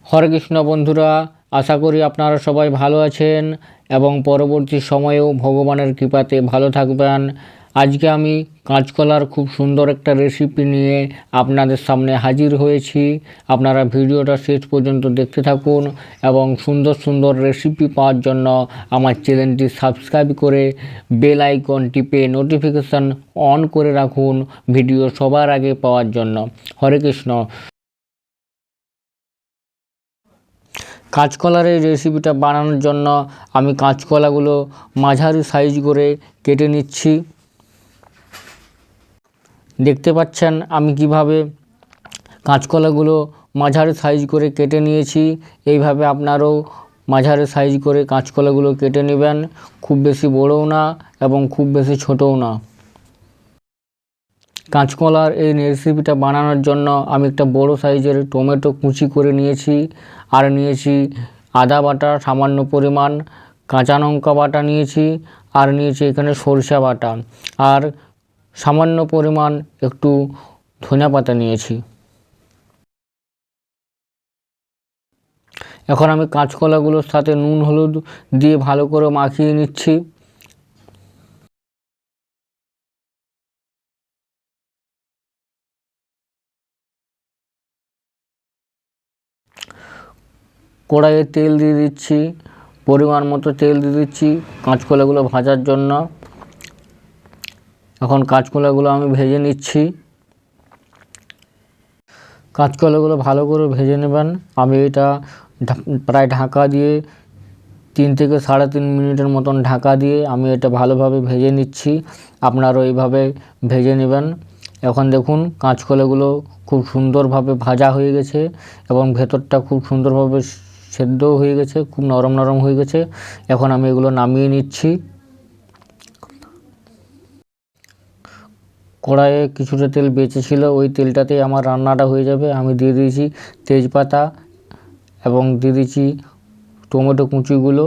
হরে কৃষ্ণ বন্ধুরা, আশা করি আপনারা সবাই ভালো আছেন এবং পরবর্তী সময়েও ভগবানের কৃপাতে ভালো থাকবেন। আজকে আমি কাঁচকলার খুব সুন্দর একটা রেসিপি নিয়ে আপনাদের সামনে হাজির হয়েছি। আপনারা ভিডিওটা শেষ পর্যন্ত দেখতে থাকুন এবং সুন্দর সুন্দর রেসিপি পাওয়ার জন্য আমার চ্যানেলটি সাবস্ক্রাইব করে বেল আইকন টিপে নোটিফিকেশান অন করে রাখুন ভিডিও সবার আগে পাওয়ার জন্য। হরে কৃষ্ণ। কাঁচকলার এই রেসিপিটা বানানোর জন্য আমি কাঁচকলাগুলো মাঝারি সাইজ করে কেটে নিচ্ছি। দেখতে পাচ্ছেন আমি কিভাবে কাঁচকলাগুলো মাঝারি সাইজ করে কেটে নিয়েছি। এইভাবে আপনারাও মাঝারি সাইজ করে কাঁচকলাগুলো কেটে নেবেন, খুব বেশি বড়ও না এবং খুব বেশি ছোটও না। কাঁচকলার এই রেসিপিটা বানানোর জন্য আমি একটা বড় সাইজের টমেটো কুচি করে নিয়েছি, আর নিয়েছি আদা বাটা সামান্য পরিমাণ, কাঁচা লঙ্কা বাটা নিয়েছি, আর নিয়েছি এখানে সরষে বাটা, আর সামান্য পরিমাণ একটু ধনিয়া পাতা নিয়েছি। এখন আমি কাঁচকলাগুলোর সাথে নুন হলুদ দিয়ে ভালো করে মাখিয়ে নিচ্ছি। কড়াইয়ে তেল দিয়ে দিচ্ছি, পরিমাণ মতো তেল দিয়ে দিচ্ছি কাঁচকলাগুলো ভাজার জন্য। এখন কাঁচকলাগুলো আমি ভেজে নিচ্ছি। কাঁচকলাগুলো ভালো করে ভেজে নেবেন। আমি এটা প্রায় ঢাকা দিয়ে 3 থেকে 3.5 মিনিটের মতন ঢাকা দিয়ে আমি এটা ভালোভাবে ভেজে নিচ্ছি। আপনারাও এইভাবে ভেজে নেবেন। এখন দেখুন কাঁচকলাগুলো খুব সুন্দরভাবে ভাজা হয়ে গেছে এবং ভেতরটা খুব সুন্দরভাবে সেদ্ধও হয়ে গেছে, খুব নরম নরম হয়ে গেছে। এখন আমি এগুলো নামিয়ে নিচ্ছি। কড়াইয়ে কিছুটা তেল বেঁচে ছিল, ওই তেলটাতেই আমার রান্নাটা হয়ে যাবে। আমি দিয়ে দিয়েছি তেজপাতা এবং দিয়ে দিয়েছি টমেটো কুচিগুলো।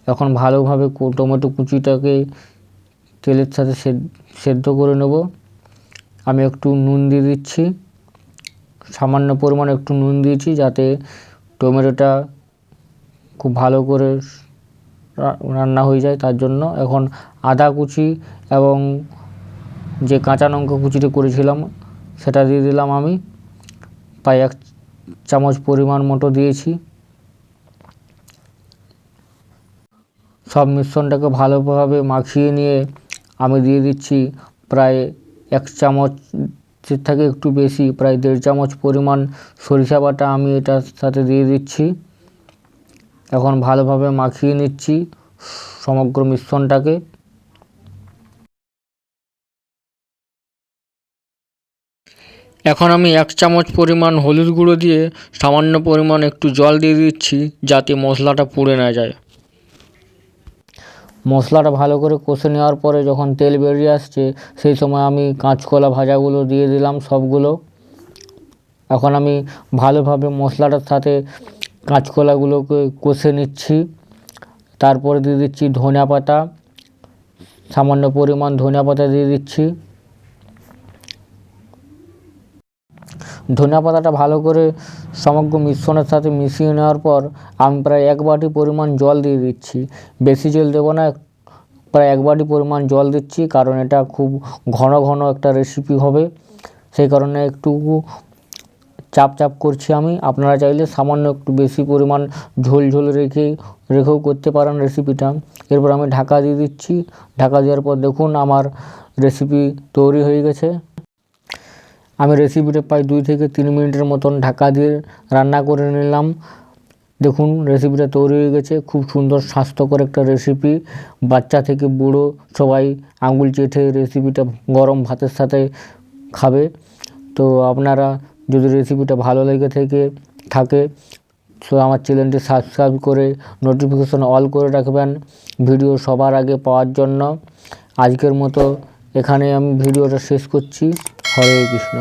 এখন ভালোভাবে টমেটো কুচিটাকে তেলের সাথে সেদ্ধ করে নেব। আমি একটু নুন দিয়ে দিচ্ছি, সামান্য পরিমাণ একটু নুন দিয়েছি যাতে টমেটোটা খুব ভালো করে রান্না হয়ে যায় তার জন্য। এখন আদা কুচি এবং যে কাঁচা লঙ্কা কুচিটা করেছিলাম সেটা দিয়ে দিলাম। আমি প্রায় 1 চামচ পরিমাণ মতো দিয়েছি। সব মিশ্রণটাকে ভালোভাবে মাখিয়ে নিয়ে আমি দিয়ে দিচ্ছি প্রায় 1 চামচের থেকে একটু বেশি, প্রায় 1.5 চামচ পরিমাণ সরিষা বাটা আমি এটার সাথে দিয়ে দিচ্ছি। এখন ভালোভাবে মাখিয়ে নিচ্ছি সমগ্র মিশ্রণটাকে। এখন আমি 1 চামচ পরিমাণ হলুদ গুঁড়ো দিয়ে সামান্য পরিমাণ একটু জল দিয়ে দিচ্ছি যাতে মশলাটা পুড়ে না যায়। মশলাটা ভালো করে কষে নেওয়ার পরে যখন তেল বেরিয়ে আসছে সেই সময় আমি কাঁচকলা ভাজাগুলো দিয়ে দিলাম সবগুলো। এখন আমি ভালোভাবে মশলাটার সাথে কাঁচকলাগুলোকে কষে নিচ্ছি। তারপরে দিয়ে দিচ্ছি ধনিয়া পাতা, সামান্য পরিমাণ ধনিয়া পাতা দিয়ে দিচ্ছি। ধনিয়া পাতাটা ভালো করে সমগ্র মিশ্রণের সাথে মিশিয়ে নেওয়ার পর আমি প্রায় 1 বাটি পরিমাণ জল দিয়ে দিচ্ছি। বেশি জল দেবো না, প্রায় 1 বাটি পরিমাণ জল দিচ্ছি, কারণ এটা খুব ঘন ঘন একটা রেসিপি হবে, সেই কারণে একটু চাপ চাপ করছি আমি। আপনারা চাইলে সামান্য একটু বেশি পরিমাণ ঝোল ঝোল রেখেও করতে পারেন রেসিপিটা। এরপর আমি ঢাকা দিয়ে দিচ্ছি। ঢাকা দেওয়ার পর দেখুন আমার রেসিপি তৈরি হয়ে গেছে। আমি রেসিপিটা প্রায় 2 থেকে 3 মিনিটের মতন ঢাকা দিয়ে রান্না করে নিলাম। দেখুন রেসিপিটা তৈরি হয়ে গেছে। খুব সুন্দর স্বাস্থ্যকর একটা রেসিপি, বাচ্চা থেকে বুড়ো সবাই আঙুল চেটে রেসিপিটা গরম ভাতের সাথে খাবে। তো আপনারা যদি রেসিপিটা ভালো লেগে থাকে তো আমার চ্যানেলটি সাবস্ক্রাইব করে নোটিফিকেশন অল করে রাখবেন ভিডিও সবার আগে পাওয়ার জন্য। আজকের মতো এখানে আমি ভিডিওটা শেষ করছি। হরে কৃষ্ণ।